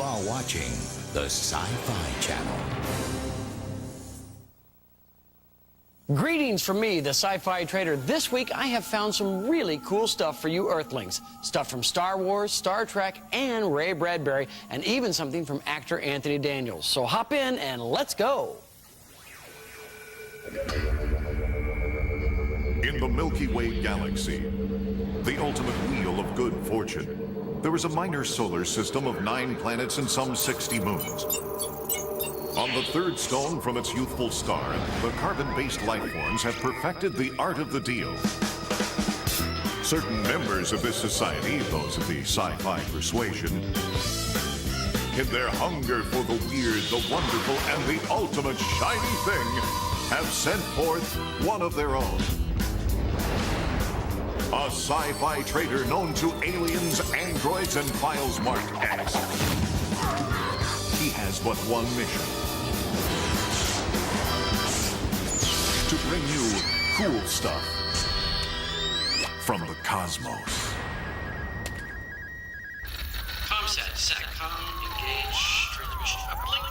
are watching the Sci-Fi Channel. Greetings from me, the Sci-Fi Trader. This week I have found some really cool stuff for you Earthlings. Stuff from Star Wars, Star Trek, and Ray Bradbury, and even something from actor Anthony Daniels. So hop in and let's go. In the Milky Way galaxy, the ultimate wheel of good fortune, there is a minor solar system of 9 planets and some 60 moons. On the third stone from its youthful star, the carbon-based life forms have perfected the art of the deal. Certain members of this society, those of the sci-fi persuasion, in their hunger for the weird, the wonderful, and the ultimate shiny thing, have sent forth one of their own. A sci-fi trader known to aliens, androids, and files marked X. He has but one mission: to bring you cool stuff from the cosmos. Comsat, SATCOM, engage, transmission uplink.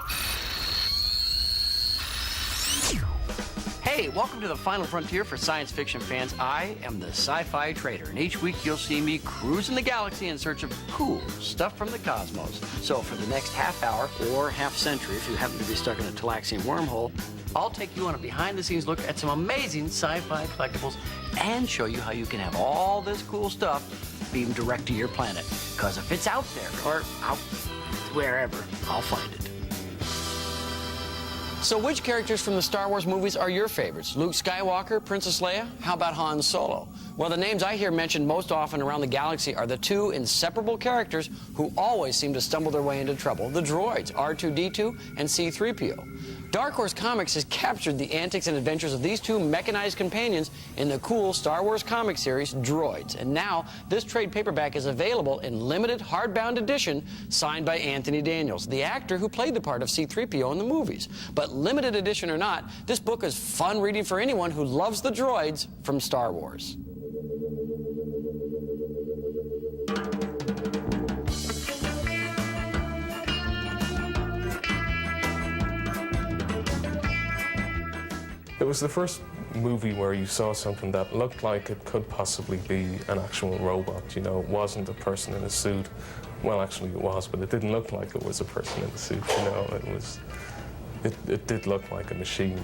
Hey, welcome to the final frontier for science fiction fans. I am the Sci-Fi Trader, and each week you'll see me cruising the galaxy in search of cool stuff from the cosmos. So for the next half hour, or half century if you happen to be stuck in a Talaxian wormhole, I'll take you on a behind-the-scenes look at some amazing sci-fi collectibles and show you how you can have all this cool stuff beamed direct to your planet. Because if it's out there, or out wherever, I'll find it. So which characters from the Star Wars movies are your favorites? Luke Skywalker, Princess Leia? How about Han Solo? Well, the names I hear mentioned most often around the galaxy are the two inseparable characters who always seem to stumble their way into trouble, the droids, R2-D2 and C-3PO. Dark Horse Comics has captured the antics and adventures of these two mechanized companions in the cool Star Wars comic series, Droids. And now, this trade paperback is available in limited hardbound edition, signed by Anthony Daniels, the actor who played the part of C-3PO in the movies. But limited edition or not, this book is fun reading for anyone who loves the droids from Star Wars. It was the first movie where you saw something that looked like it could possibly be an actual robot. You know, it wasn't a person in a suit. Well, actually it was, but it didn't look like it was a person in a suit, you know. It did look like a machine,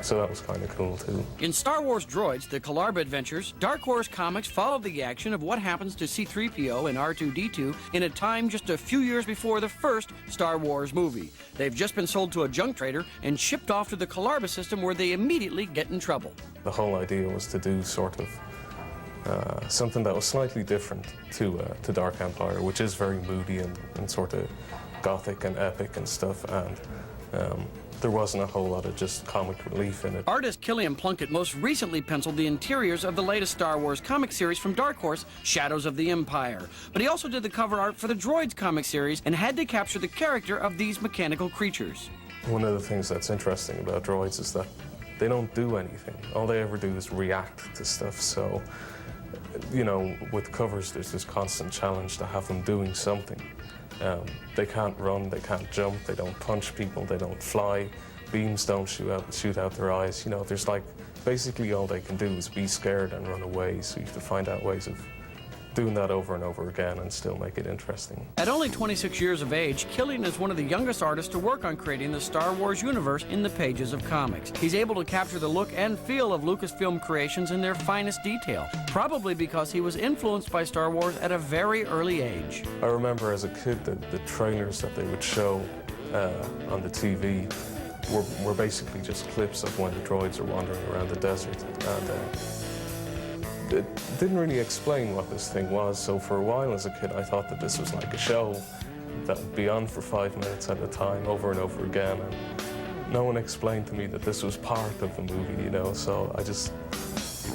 so that was kind of cool too. In Star Wars Droids, the Kalarba Adventures, Dark Horse Comics followed the action of what happens to C-3PO and R2-D2 in a time just a few years before the first Star Wars movie. They've just been sold to a junk trader and shipped off to the Kalarba system, where they immediately get in trouble. The whole idea was to do sort of something that was slightly different to Dark Empire, which is very moody and sort of gothic and epic and stuff, and there wasn't a whole lot of just comic relief in it. Artist Killian Plunkett most recently penciled the interiors of the latest Star Wars comic series from Dark Horse, Shadows of the Empire. But he also did the cover art for the Droids comic series and had to capture the character of these mechanical creatures. One of the things that's interesting about droids is that they don't do anything. All they ever do is react to stuff. So, you know, with covers, there's this constant challenge to have them doing something. They can't run, they can't jump, they don't punch people, they don't fly, beams don't shoot out their eyes. You know, there's like, basically all they can do is be scared and run away, so you have to find out ways of doing that over and over again and still make it interesting. At only 26 years of age, Killian is one of the youngest artists to work on creating the Star Wars universe in the pages of comics. He's able to capture the look and feel of Lucasfilm creations in their finest detail, probably because he was influenced by Star Wars at a very early age. I remember as a kid the trailers that they would show on the TV were basically just clips of when the droids are wandering around the desert, and it didn't really explain what this thing was, so for a while as a kid I thought that this was like a show that would be on for 5 minutes at a time over and over again, and no one explained to me that this was part of the movie, you know, so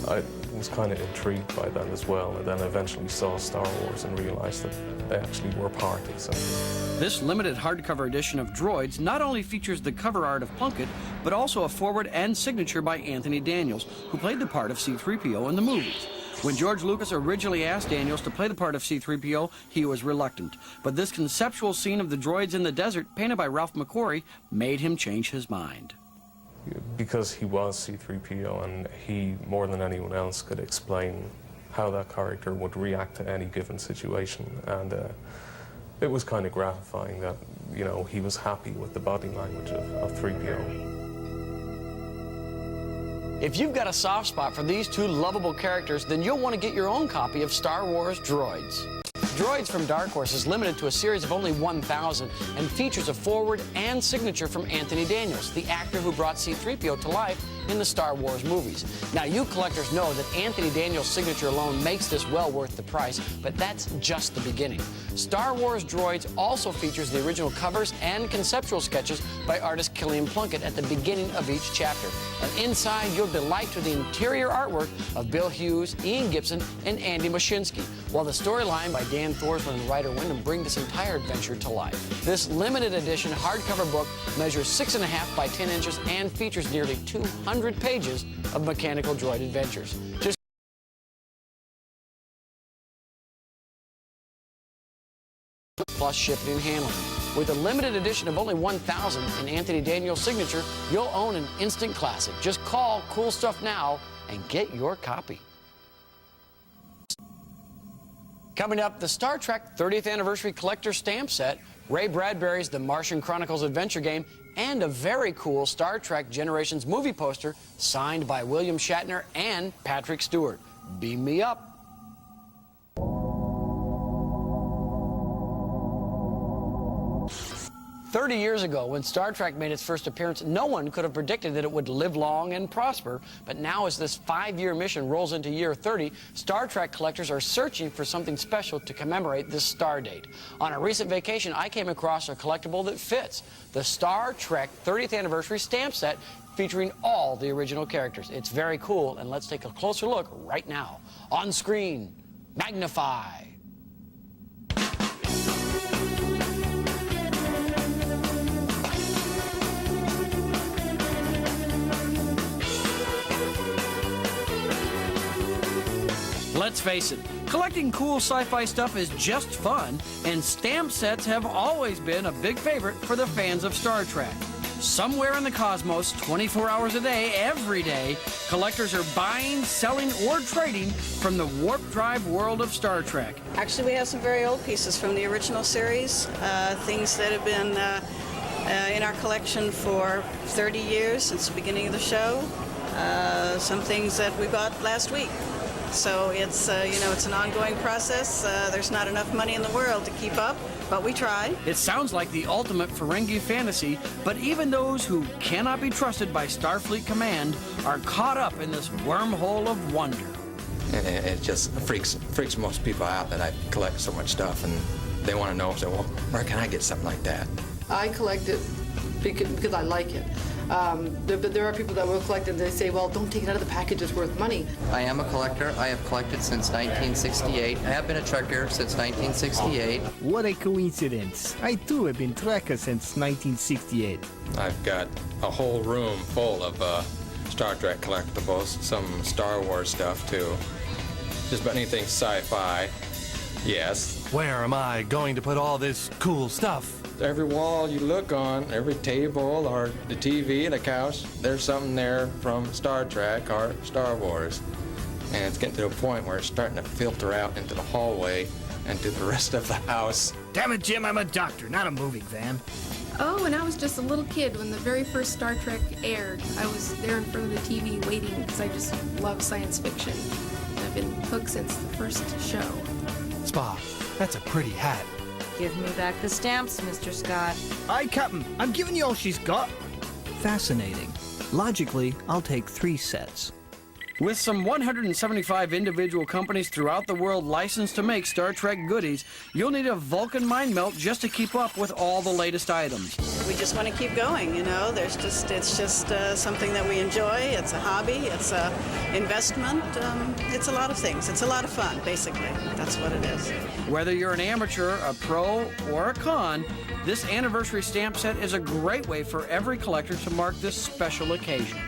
I was kind of intrigued by that as well, and then eventually saw Star Wars and realized that they actually were part of something. This limited hardcover edition of Droids not only features the cover art of Plunkett, but also a foreword and signature by Anthony Daniels, who played the part of C-3PO in the movies. When George Lucas originally asked Daniels to play the part of C-3PO, he was reluctant. But this conceptual scene of the droids in the desert, painted by Ralph McQuarrie, made him change his mind. Because he was C-3PO, and he, more than anyone else, could explain how that character would react to any given situation. And it was kind of gratifying that, you know, he was happy with the body language of 3PO. If you've got a soft spot for these two lovable characters, then you'll want to get your own copy of Star Wars Droids. Droids from Dark Horse is limited to a series of only 1,000 and features a foreword and signature from Anthony Daniels, the actor who brought C-3PO to life in the Star Wars movies. Now, you collectors know that Anthony Daniels' signature alone makes this well worth the price, but that's just the beginning. Star Wars Droids also features the original covers and conceptual sketches by artist Killian Plunkett at the beginning of each chapter. And inside, you'll delight to the interior artwork of Bill Hughes, Ian Gibson, and Andy Muschinsky, while the storyline by Dan Thorsland and Ryder Wyndham bring this entire adventure to life. This limited edition hardcover book measures 6.5 by 10 inches and features nearly 200 pages of mechanical droid adventures. Just plus shipping and handling. With a limited edition of only 1,000 in Anthony Daniels' signature, you'll own an instant classic. Just call Cool Stuff now and get your copy. Coming up, the Star Trek 30th Anniversary Collector Stamp Set, Ray Bradbury's The Martian Chronicles adventure game, and a very cool Star Trek Generations movie poster signed by William Shatner and Patrick Stewart. Beam me up. "30 years ago, when Star Trek made its first appearance, no one could have predicted that it would live long and prosper. But now, as this 5-year mission rolls into year 30, Star Trek collectors are searching for something special to commemorate this star date. On a recent vacation, I came across a collectible that fits: the Star Trek 30th Anniversary Stamp Set, featuring all the original characters. It's very cool, and let's take a closer look right now. On screen, magnify. Let's face it, collecting cool sci-fi stuff is just fun, and stamp sets have always been a big favorite for the fans of Star Trek. Somewhere in the cosmos, 24 hours a day, every day, collectors are buying, selling, or trading from the warp drive world of Star Trek. Actually, we have some very old pieces from the original series, things that have been in our collection for 30 years since the beginning of the show, some things that we bought last week. So it's, you know, it's an ongoing process. There's not enough money in the world to keep up, but we try. It sounds like the ultimate Ferengi fantasy, but even those who cannot be trusted by Starfleet Command are caught up in this wormhole of wonder. It just freaks most people out that I collect so much stuff, and they want to know, so, well, where can I get something like that? I collect it because I like it. But there are people that will collect it and they say, well, don't take it out of the package, it's worth money. I am a collector. I have collected since 1968. I have been a Trekker since 1968. What a coincidence. I too have been Trekker since 1968. I've got a whole room full of Star Trek collectibles, some Star Wars stuff too. Just about anything sci-fi, yes. Where am I going to put all this cool stuff? Every wall you look on, every table or the TV, the couch, there's something there from Star Trek or Star Wars. And it's getting to a point where it's starting to filter out into the hallway and to the rest of the house. Damn it, Jim, I'm a doctor, not a movie fan. Oh, and I was just a little kid when the very first Star Trek aired. I was there in front of the TV waiting because I just love science fiction. And I've been hooked since the first show. Spock, that's a pretty hat. Give me back the stamps, Mr. Scott. Aye, Captain. I'm giving you all she's got. Fascinating. Logically, I'll take 3 sets. With some 175 individual companies throughout the world licensed to make Star Trek goodies, you'll need a Vulcan mind melt just to keep up with all the latest items. We just want to keep going, you know. It's just something that we enjoy. It's a hobby. It's a investment. It's a lot of things. It's a lot of fun, basically. That's what it is. Whether you're an amateur, a pro, or a con, this anniversary stamp set is a great way for every collector to mark this special occasion.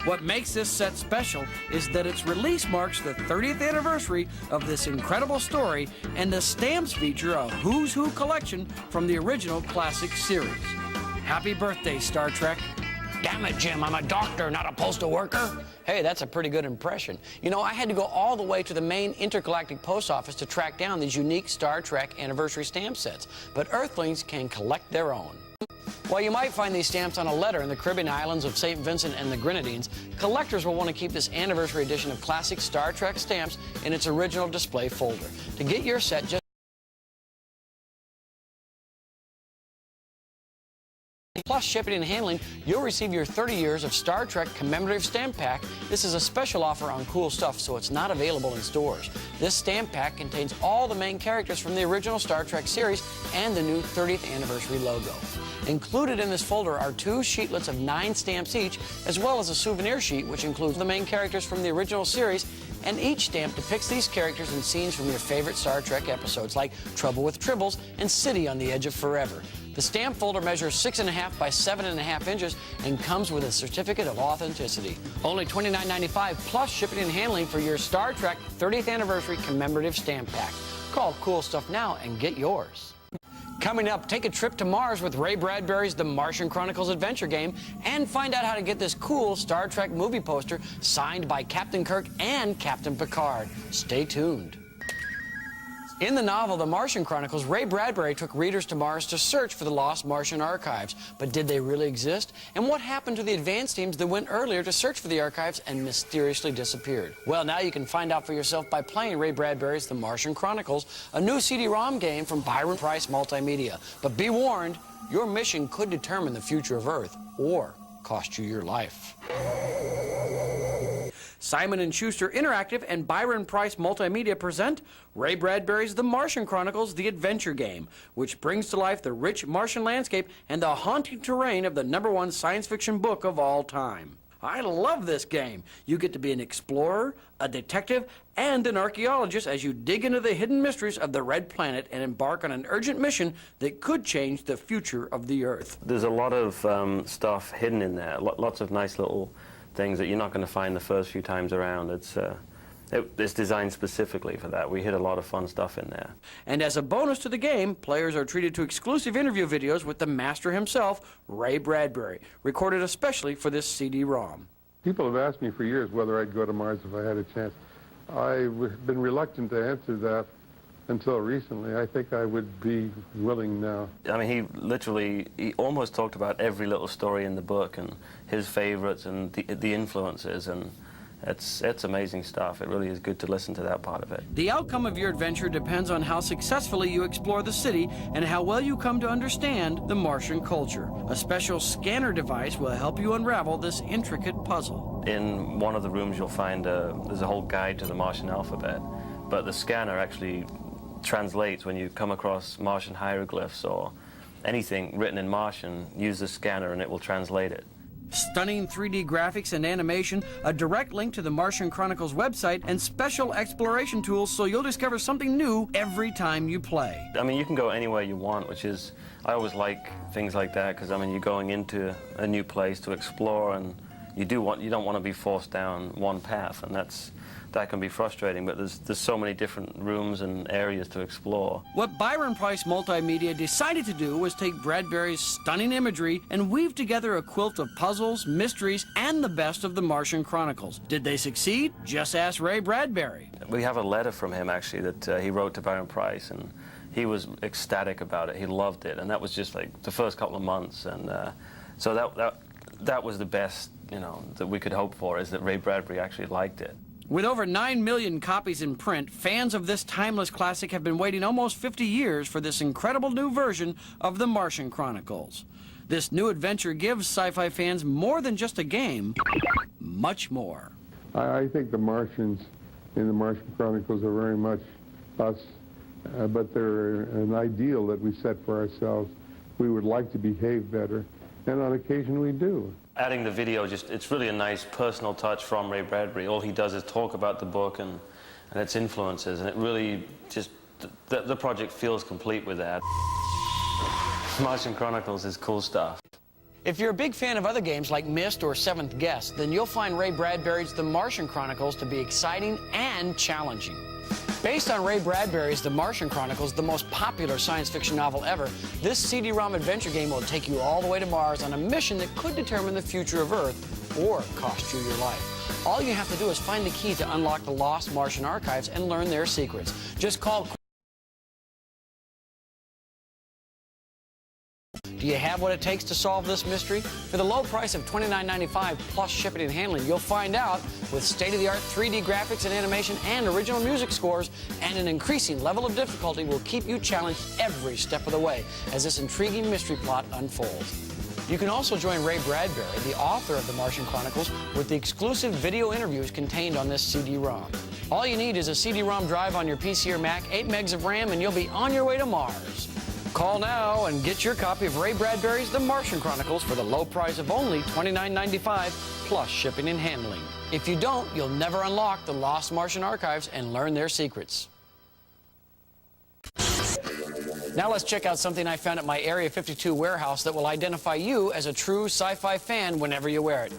What makes this set special is that its release marks the 30th anniversary of this incredible story, and the stamps feature a Who's Who collection from the original classic series. Happy birthday, Star Trek. Damn it, Jim, I'm a doctor, not a postal worker. Hey, that's a pretty good impression. You know, I had to go all the way to the main intergalactic post office to track down these unique Star Trek anniversary stamp sets, but Earthlings can collect their own. While you might find these stamps on a letter in the Caribbean islands of St. Vincent and the Grenadines, collectors will want to keep this anniversary edition of classic Star Trek stamps in its original display folder. To get your set, just plus shipping and handling, you'll receive your 30 years of Star Trek commemorative stamp pack. This is a special offer on Cool Stuff, so it's not available in stores. This stamp pack contains all the main characters from the original Star Trek series and the new 30th anniversary logo. Included in this folder are 2 sheetlets of 9 stamps each, as well as a souvenir sheet which includes the main characters from the original series, and each stamp depicts these characters in scenes from your favorite Star Trek episodes like Trouble with Tribbles and City on the Edge of Forever. The stamp folder measures 6.5 by 7.5 inches and comes with a certificate of authenticity. Only $29.95 plus shipping and handling for your Star Trek 30th anniversary commemorative stamp pack. Call Cool Stuff now and get yours. Coming up, take a trip to Mars with Ray Bradbury's The Martian Chronicles adventure game and find out how to get this cool Star Trek movie poster signed by Captain Kirk and Captain Picard. Stay tuned. In the novel, The Martian Chronicles, Ray Bradbury took readers to Mars to search for the lost Martian archives. But did they really exist? And what happened to the advance teams that went earlier to search for the archives and mysteriously disappeared? Well, now you can find out for yourself by playing Ray Bradbury's The Martian Chronicles, a new CD-ROM game from Byron Preiss Multimedia. But be warned, your mission could determine the future of Earth or cost you your life. Simon & Schuster Interactive and Byron Preiss Multimedia present Ray Bradbury's The Martian Chronicles, the adventure game, which brings to life the rich Martian landscape and the haunting terrain of the #1 science fiction book of all time. I love this game. You get to be an explorer, a detective, and an archaeologist as you dig into the hidden mysteries of the Red Planet and embark on an urgent mission that could change the future of the Earth. There's a lot of stuff hidden in there, lots of nice little things that you're not going to find the first few times around. It's designed specifically for that. We hid a lot of fun stuff in there. And as a bonus to the game, players are treated to exclusive interview videos with the master himself, Ray Bradbury, recorded especially for this CD-ROM. People have asked me for years whether I'd go to Mars if I had a chance. I've been reluctant to answer that until recently. I think I would be willing now. I mean, he almost talked about every little story in the book and his favorites and the influences, and it's amazing stuff. It really is good to listen to that part of it. The outcome of your adventure depends on how successfully you explore the city and how well you come to understand the Martian culture. A special scanner device will help you unravel this intricate puzzle. In one of the rooms you'll find there's a whole guide to the Martian alphabet, but the scanner actually translates when you come across Martian hieroglyphs or anything written in Martian. Use the scanner and it will translate it. Stunning 3D graphics and animation, a direct link to the Martian Chronicles website, and special exploration tools so you'll discover something new every time you play. I mean, you can go anywhere you want, which is, I always like things like that, because I mean, you're going into a new place to explore, and you don't want to be forced down one path, and that can be frustrating, but there's so many different rooms and areas to explore. What Byron Preiss Multimedia decided to do was take Bradbury's stunning imagery and weave together a quilt of puzzles, mysteries, and the best of the Martian Chronicles. Did they succeed? Just ask Ray Bradbury. We have a letter from him, actually, that he wrote to Byron Preiss, and he was ecstatic about it. He loved it, and that was just like the first couple of months, and so that was the best, that we could hope for, is that Ray Bradbury actually liked it. With over 9 million copies in print, fans of this timeless classic have been waiting almost 50 years for this incredible new version of The Martian Chronicles. This new adventure gives sci-fi fans more than just a game, much more. I think the Martians in The Martian Chronicles are very much us, but they're an ideal that we set for ourselves. We would like to behave better, and on occasion we do. Adding the video, it's really a nice personal touch from Ray Bradbury. All he does is talk about the book and its influences, and it really just, the project feels complete with that. Martian Chronicles is cool stuff. If you're a big fan of other games like Myst or Seventh Guest, then you'll find Ray Bradbury's The Martian Chronicles to be exciting and challenging. Based on Ray Bradbury's The Martian Chronicles, the most popular science fiction novel ever, this CD-ROM adventure game will take you all the way to Mars on a mission that could determine the future of Earth or cost you your life. All you have to do is find the key to unlock the lost Martian archives and learn their secrets. Just call... Do you have what it takes to solve this mystery? For the low price of $29.95 plus shipping and handling, you'll find out with state-of-the-art 3D graphics and animation and original music scores, and an increasing level of difficulty will keep you challenged every step of the way as this intriguing mystery plot unfolds. You can also join Ray Bradbury, the author of The Martian Chronicles, with the exclusive video interviews contained on this CD-ROM. All you need is a CD-ROM drive on your PC or Mac, 8 megs of RAM, and you'll be on your way to Mars. Call now and get your copy of Ray Bradbury's The Martian Chronicles for the low price of only $29.95 plus shipping and handling. If you don't, you'll never unlock the lost Martian archives and learn their secrets. Now let's check out something I found at my Area 52 warehouse that will identify you as a true sci-fi fan whenever you wear it.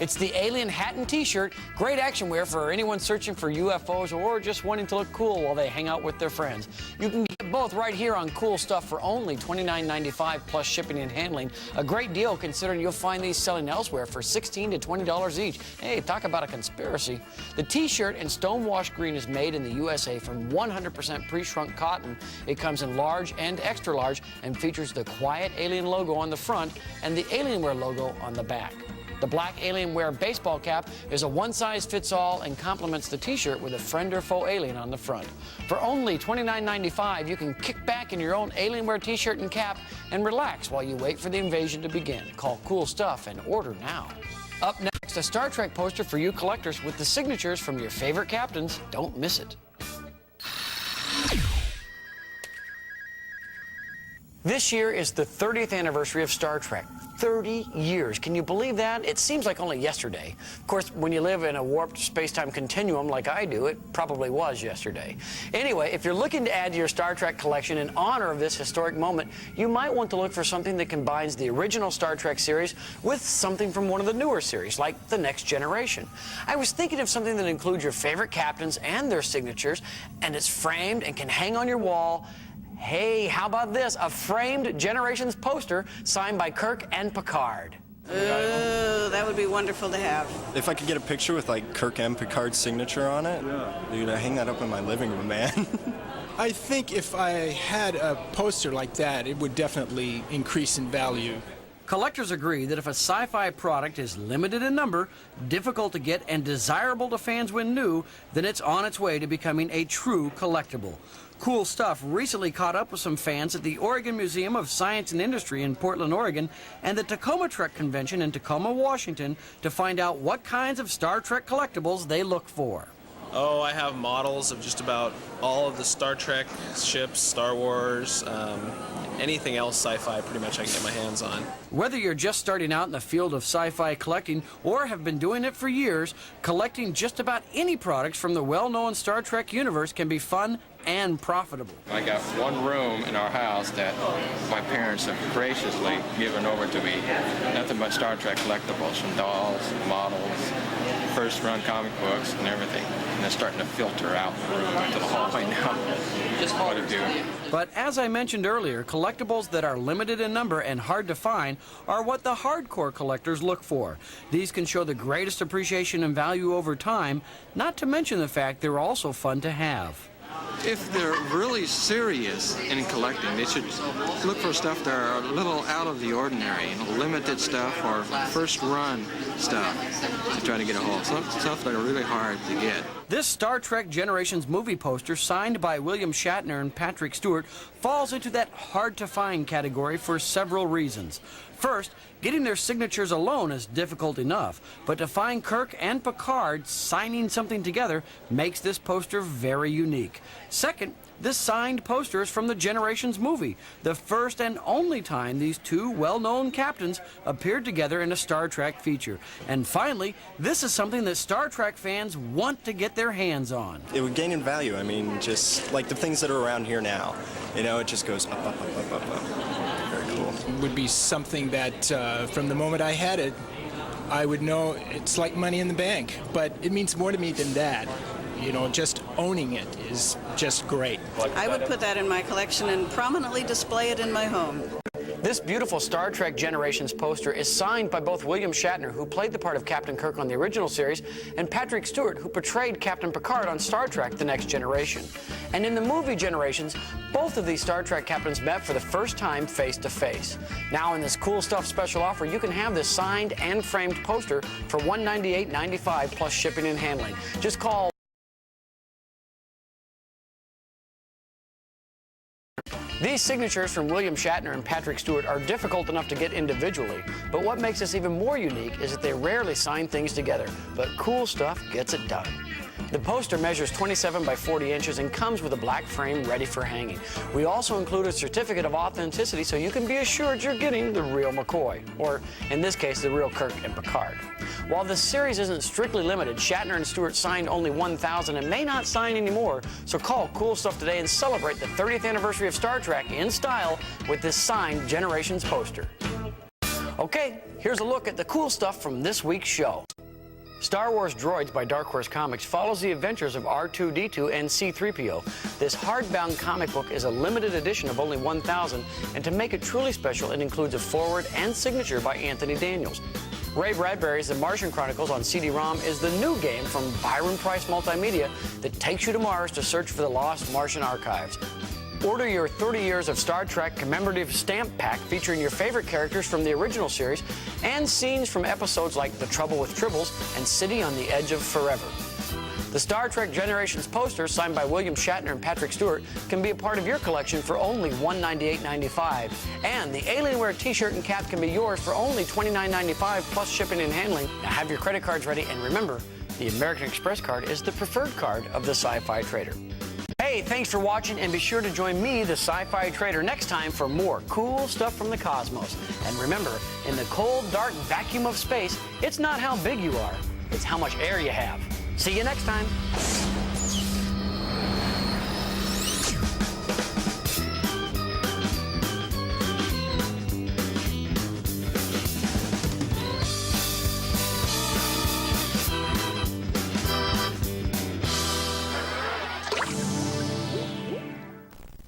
It's the Alien hat and t-shirt, great action wear for anyone searching for UFOs or just wanting to look cool while they hang out with their friends. You can get both right here on Cool Stuff for only $29.95 plus shipping and handling. A great deal considering you'll find these selling elsewhere for $16 to $20 each. Hey, talk about a conspiracy. The t-shirt in stonewashed green is made in the USA from 100% pre-shrunk cotton. It comes in large and extra large and features the Quiet Alien logo on the front and the Alienware logo on the back. The black Alienware baseball cap is a one-size-fits-all and complements the t-shirt with a friend or foe alien on the front. For only $29.95, you can kick back in your own Alienware t-shirt and cap and relax while you wait for the invasion to begin. Call Cool Stuff and order now. Up next, a Star Trek poster for you collectors with the signatures from your favorite captains. Don't miss it. This year is the 30th anniversary of Star Trek. 30 years. Can you believe that? It seems like only yesterday. Of course, when you live in a warped space-time continuum like I do, it probably was yesterday. Anyway, if you're looking to add to your Star Trek collection in honor of this historic moment, you might want to look for something that combines the original Star Trek series with something from one of the newer series, like The Next Generation. I was thinking of something that includes your favorite captains and their signatures, and it's framed and can hang on your wall. Hey, how about this? A framed Generations poster signed by Kirk and Picard. That would be wonderful to have. If I could get a picture with like Kirk and Picard's signature on it, dude, I'd hang that up in my living room, man. I think if I had a poster like that, it would definitely increase in value. Collectors agree that if a sci-fi product is limited in number, difficult to get, and desirable to fans when new, then it's on its way to becoming a true collectible. Cool Stuff recently caught up with some fans at the Oregon Museum of Science and Industry in Portland, Oregon, and the Tacoma Trek Convention in Tacoma, Washington, to find out what kinds of Star Trek collectibles they look for. Oh, I have models of just about all of the Star Trek ships, Star Wars, anything else sci-fi pretty much I can get my hands on. Whether you're just starting out in the field of sci-fi collecting or have been doing it for years, collecting just about any products from the well-known Star Trek universe can be fun and profitable. I got one room in our house that my parents have graciously given over to me. Nothing but Star Trek collectibles, from dolls, models, first-run comic books, and everything. And they're starting to filter out the room into the hallway now. Just what to do. But as I mentioned earlier, collectibles that are limited in number and hard to find are what the hardcore collectors look for. These can show the greatest appreciation and value over time, not to mention the fact they're also fun to have. If they're really serious in collecting, they should look for stuff that are a little out of the ordinary, limited stuff or first-run stuff to try to get a hold of. Stuff that are really hard to get. This Star Trek Generations movie poster, signed by William Shatner and Patrick Stewart, falls into that hard-to-find category for several reasons. First, getting their signatures alone is difficult enough, but to find Kirk and Picard signing something together makes this poster very unique. Second, this signed poster is from the Generations movie, the first and only time these two well-known captains appeared together in a Star Trek feature. And finally, this is something that Star Trek fans want to get their hands on. It would gain in value. I mean, just like the things that are around here now. You know, it just goes up, up, up, up, up, up. Very cool. It would be something that from the moment I had it, I would know it's like money in the bank. But it means more to me than that. You know, just owning it is just great. I would put that in my collection and prominently display it in my home. This beautiful Star Trek Generations poster is signed by both William Shatner, who played the part of Captain Kirk on the original series, and Patrick Stewart, who portrayed Captain Picard on Star Trek The Next Generation. And in the movie Generations, both of these Star Trek captains met for the first time face-to-face. Now in this Cool Stuff special offer, you can have this signed and framed poster for $198.95 plus shipping and handling. Just call These signatures from William Shatner and Patrick Stewart are difficult enough to get individually, but what makes this even more unique is that they rarely sign things together, but Cool Stuff gets it done. The poster measures 27 by 40 inches and comes with a black frame ready for hanging. We also include a certificate of authenticity so you can be assured you're getting the real McCoy, or in this case, the real Kirk and Picard. While this series isn't strictly limited, Shatner and Stewart signed only 1,000 and may not sign anymore, so call Cool Stuff today and celebrate the 30th anniversary of Star Trek in style with this signed Generations poster. Okay, here's a look at the cool stuff from this week's show. Star Wars Droids by Dark Horse Comics follows the adventures of R2-D2 and C-3PO. This hardbound comic book is a limited edition of only 1,000, and to make it truly special, it includes a foreword and signature by Anthony Daniels. Ray Bradbury's The Martian Chronicles on CD-ROM is the new game from Byron Price Multimedia that takes you to Mars to search for the lost Martian archives. Order your 30 Years of Star Trek commemorative stamp pack featuring your favorite characters from the original series and scenes from episodes like The Trouble with Tribbles and City on the Edge of Forever. The Star Trek Generations poster, signed by William Shatner and Patrick Stewart, can be a part of your collection for only $198.95. And the Alienware t-shirt and cap can be yours for only $29.95 plus shipping and handling. Now have your credit cards ready, and remember, the American Express card is the preferred card of the Sci-Fi Trader. Hey, thanks for watching, and be sure to join me, the Sci-Fi Trader, next time for more cool stuff from the cosmos. And remember, in the cold, dark vacuum of space, it's not how big you are, it's how much air you have. See you next time.